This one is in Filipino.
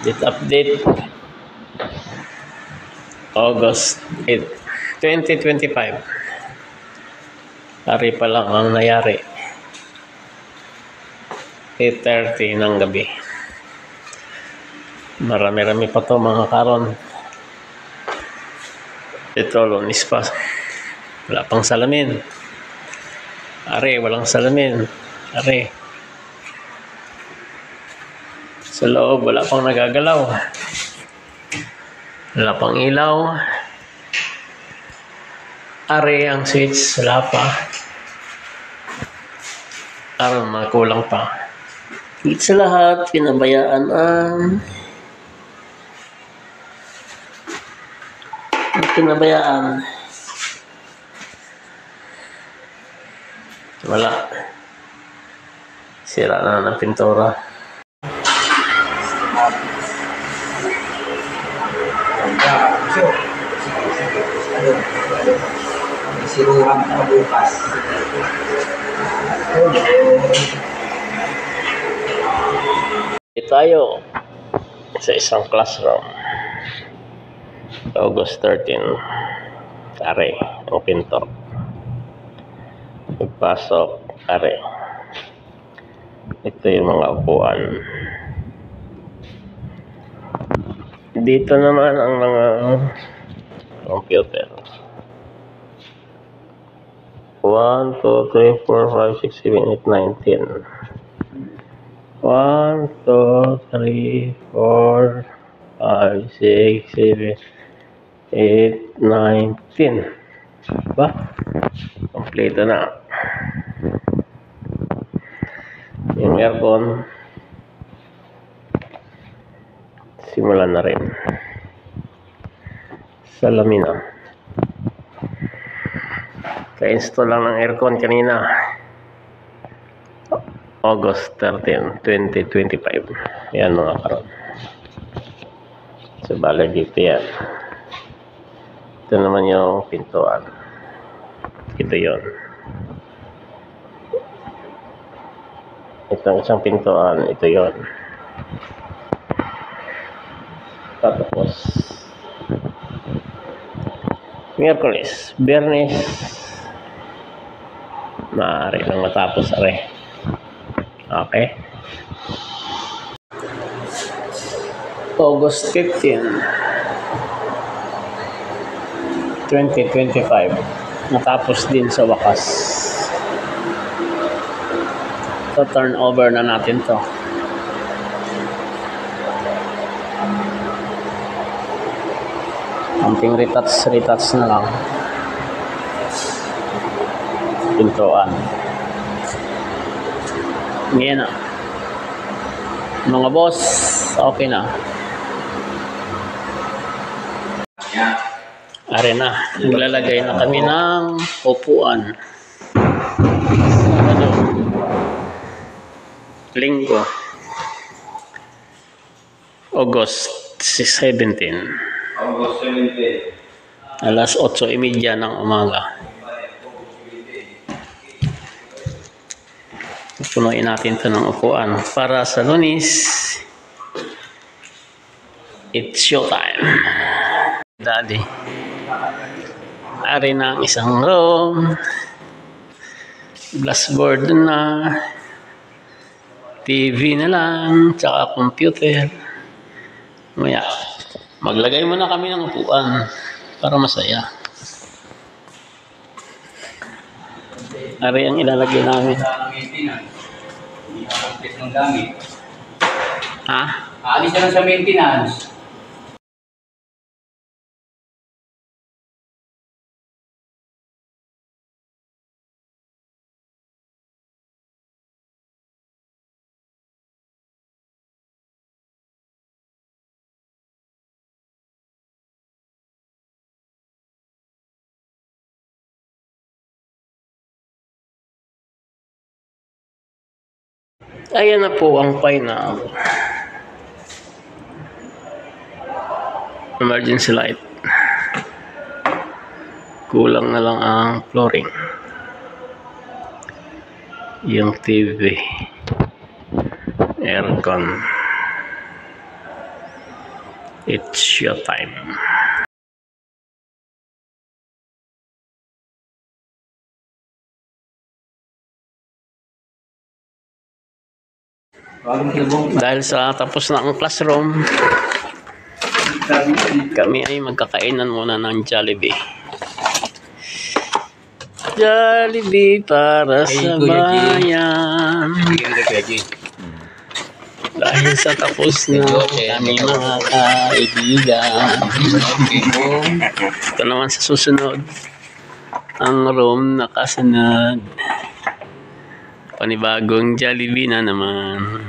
Date update. August 8, 2025. Ari pa lang ang nangyari. 8:30 ng gabi. Marami-rami pa to mga karon. Ito, Lunes pa. Wala pang salamin. Ari, walang salamin. Ari. Sa loob, wala pang nagagalaw. Wala pang ilaw. Ari, ang switch, wala pa. Aron, makulang pa. Higit sa lahat, pinabayaan ang wala. Sira na ng pintura. Siruhan na bukas. Tayo sa isang classroom. August 13. Are, ang pinto. Pagpasok, are. Ito yung mga upuan. Dito naman ang mga computer. 1, 2, 3, 4, 5, 6, 7, 8, 9, 10. 1, 2, 3, 4, 5, 6, 7, 8, 9, 10. Diba? Kompleto na. Yung aircon, simulan na rin. Salamin na. Ka-install lang ng aircon kanina. August 13, 2025. Yan mga karon. So, bala dito yan. Ito naman yung pintuan. Ito yun. Itong isang pintuan. Ito yun. Tapos, Miyerkules, Biyernes, maaari lang matapos are. Okay. August 15, 2025. Natapos din sa wakas. So, turn over na natin to. Konting retouch na lang. Pintuan. Ngayon na. Mga boss, okay na. Are na. Naglalagay na kami ng upuan. Sabado. Linggo. August 17. August 17. Alas 8:30 ng umaga. Punuin natin ito ng upuan para sa Lunes. It's showtime. Daddy. Ari na ang isang room. Glassboard na. TV na lang. Tsaka computer. Maya. Maglagay muna kami ng upuan para masaya. Ari ang ilalagay namin. Ha? Alis na lang sa maintenance. Ayan na po ang final. Emergency light. Kulang na lang ang flooring. Yung TV. Aircon. It's your time. Bagong tilbong. Dahil sa tapos na ang classroom, kami ay magkakainan muna ng Jollibee. Jollibee para sa bayan. Dahil sa tapos na kami mga kaibigan. Ito naman sa susunod, ang room na kasunod. Panibagong Jollibee na naman.